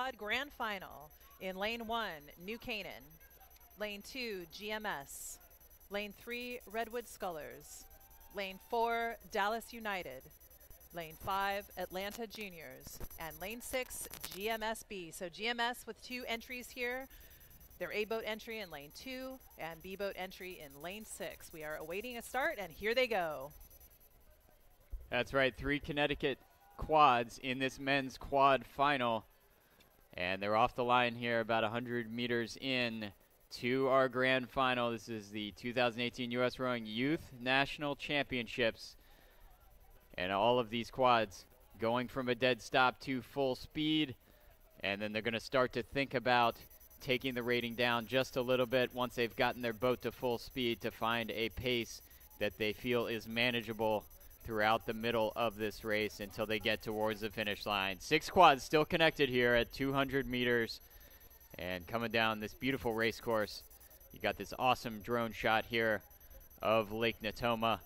quad grand final. In lane 1, New Canaan. Lane 2, GMS. Lane 3, Redwood Scullers. Lane 4, Dallas United. Lane 5, Atlanta Juniors. And lane 6, GMSB. So GMS with 2 entries here. Their A boat entry in lane 2 and B boat entry in lane 6. We are awaiting a start, and here they go. That's right, 3 Connecticut quads in this men's quad final. And they're off the line here about 100 meters in to our grand final. This is the 2018 U.S. Rowing Youth National Championships. And all of these quads going from a dead stop to full speed. And then they're going to start to think about taking the rating down just a little bit once they've gotten their boat to full speed to find a pace that they feel is manageable throughout the middle of this race until they get towards the finish line. 6 quads still connected here at 200 meters. And coming down this beautiful race course, you got this awesome drone shot here of Lake Natoma.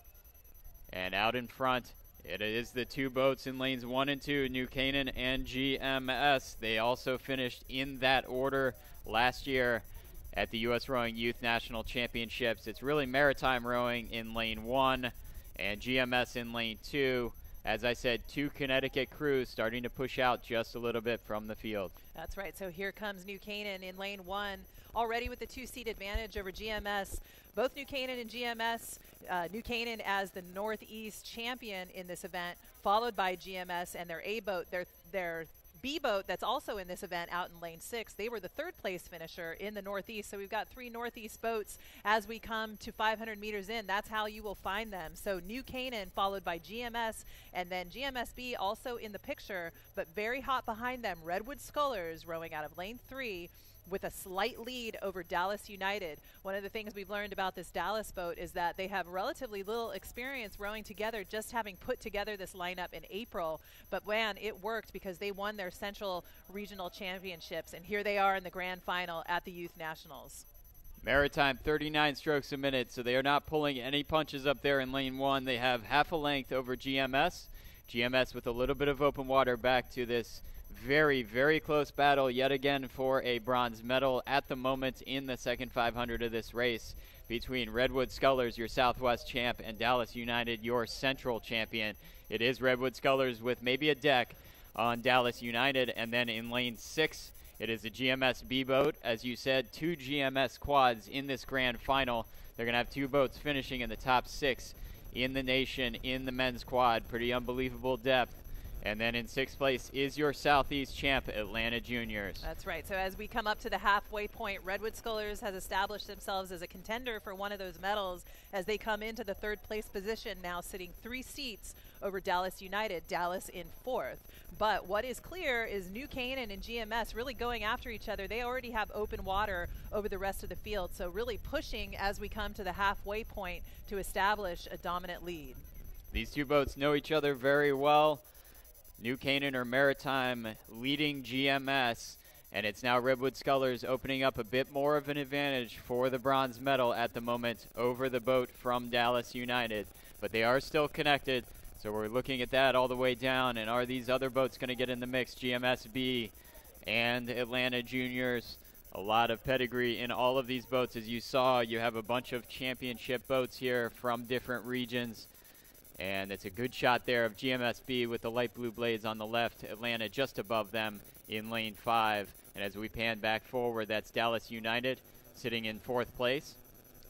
And out in front, it is the 2 boats in lanes 1 and 2, New Canaan and GMS. They also finished in that order last year at the U.S. Rowing Youth National Championships. It's really maritime rowing in lane 1 and GMS in lane 2. As I said, 2 Connecticut crews starting to push out just a little bit from the field. That's right. So here comes New Canaan in lane 1, already with the 2-seat advantage over GMS. Both New Canaan and GMS, New Canaan as the Northeast champion in this event, followed by GMS and their A boat, their B boat that's also in this event out in lane 6. They were the 3rd place finisher in the Northeast. So we've got 3 Northeast boats as we come to 500 meters in. That's how you will find them. So New Canaan followed by GMS, and then GMSB also in the picture, but very hot behind them, Redwood Scullers rowing out of lane 3 with a slight lead over Dallas United. One of the things we've learned about this Dallas boat is that they have relatively little experience rowing together, just having put together this lineup in April. But man, it worked because they won their Central Regional Championships, and here they are in the grand final at the Youth Nationals. Maritime 39 strokes a minute, so they are not pulling any punches up there in lane 1. They have half a length over GMS. GMS with a little bit of open water back to this very, very close battle yet again for a bronze medal at the moment in the second 500 of this race between Redwood Scullers, your Southwest champ, and Dallas United, your Central champion. It is Redwood Scullers with maybe a deck on Dallas United, and then in lane 6 it is a GMS B boat. As you said, 2 GMS quads in this grand final. They're going to have 2 boats finishing in the top 6 in the nation in the men's quad. Pretty unbelievable depth. And then in 6th place is your Southeast champ, Atlanta Juniors. That's right. So as we come up to the halfway point, Redwood Scullers has established themselves as a contender for one of those medals as they come into the 3rd place position, now sitting 3 seats over Dallas United, Dallas in 4th. But what is clear is New Canaan and GMS really going after each other. They already have open water over the rest of the field, so really pushing as we come to the halfway point to establish a dominant lead. These 2 boats know each other very well. New Canaan or Maritime leading GMS, and it's now Redwood Scullers opening up a bit more of an advantage for the bronze medal at the moment over the boat from Dallas United. But they are still connected, so we're looking at that all the way down. And are these other boats going to get in the mix? GMSB and Atlanta Juniors. A lot of pedigree in all of these boats. As you saw, you have a bunch of championship boats here from different regions. And it's a good shot there of GMSB with the light blue blades on the left. Atlanta just above them in lane 5. And as we pan back forward, that's Dallas United sitting in 4th place,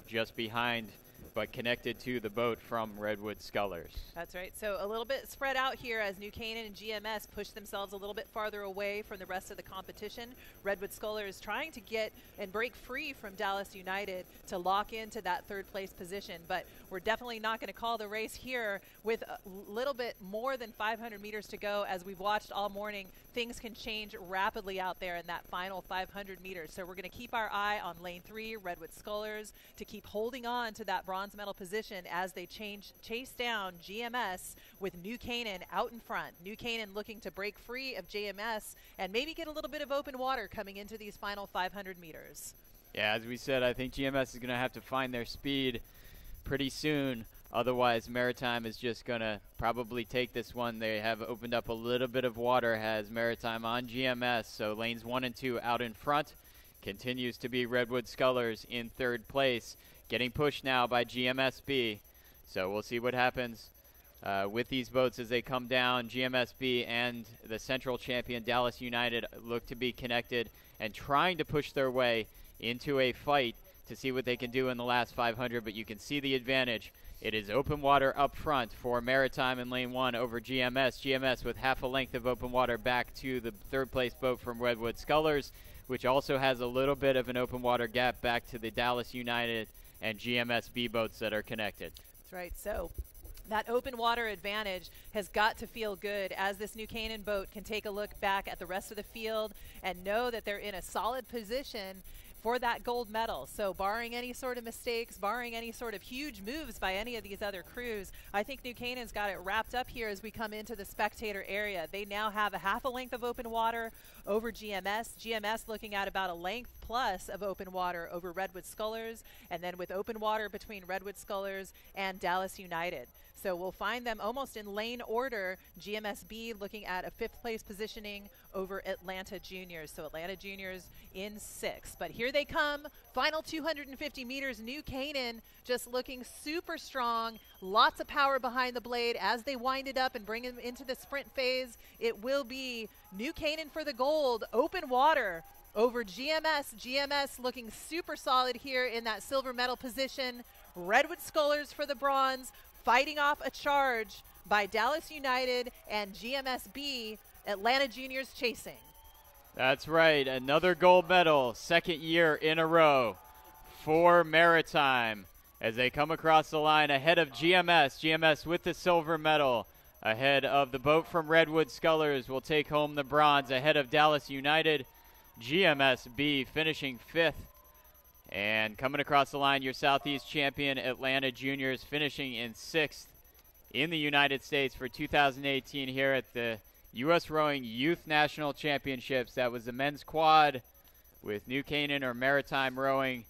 just behind but connected to the boat from Redwood Scullers. That's right. So a little bit spread out here as New Canaan and GMS push themselves a little bit farther away from the rest of the competition. Redwood Scullers trying to get and break free from Dallas United to lock into that 3rd place position. But we're definitely not going to call the race here with a little bit more than 500 meters to go. As we've watched all morning, things can change rapidly out there in that final 500 meters. So we're going to keep our eye on lane 3, Redwood Scullers, to keep holding on to that bronze medal position as they chase down GMS with New Canaan out in front. New Canaan looking to break free of GMS and maybe get a little bit of open water coming into these final 500 meters. Yeah, as we said, I think GMS is going to have to find their speed pretty soon Otherwise, Maritime is just going to probably take this one. They have opened up a little bit of water, has Maritime on GMS. So lanes 1 and 2 out in front. Continues to be Redwood Scullers in third place. Getting pushed now by GMSB. So we'll see what happens with these boats as they come down. GMSB and the central champion Dallas United look to be connected and trying to push their way into a fight to see what they can do in the last 500. But you can see the advantage. It is open water up front for Maritime in lane 1 over GMS. GMS with half a length of open water back to the third place boat from Redwood Scullers, which also has a little bit of an open water gap back to the Dallas United and GMSB boats that are connected. That's right. So that open water advantage has got to feel good as this New Canaan boat can take a look back at the rest of the field and know that they're in a solid position for that gold medal. So barring any sort of mistakes, barring any sort of huge moves by any of these other crews, I think New Canaan's got it wrapped up here as we come into the spectator area. They now have a half a length of open water over GMS. GMS looking at about a length plus of open water over Redwood Scullers, and then with open water between Redwood Scullers and Dallas United. So we'll find them almost in lane order. GMSB looking at a 5th place positioning over Atlanta Juniors. So Atlanta Juniors in 6th. But here they come. Final 250 meters. New Canaan just looking super strong. Lots of power behind the blade as they wind it up and bring them into the sprint phase. It will be New Canaan for the gold. Open water over GMS. GMS looking super solid here in that silver medal position. Redwood Scullers for the bronze. Fighting off a charge by Dallas United and GMSB, Atlanta Juniors chasing. That's right, another gold medal, second year in a row for Maritime as they come across the line ahead of GMS. GMS with the silver medal ahead of the boat from Redwood Scullers will take home the bronze ahead of Dallas United. GMSB finishing 5th. And coming across the line, your Southeast champion, Atlanta Juniors, finishing in 6th in the United States for 2018 here at the U.S. Rowing Youth National Championships. That was the men's quad with New Canaan or Maritime Rowing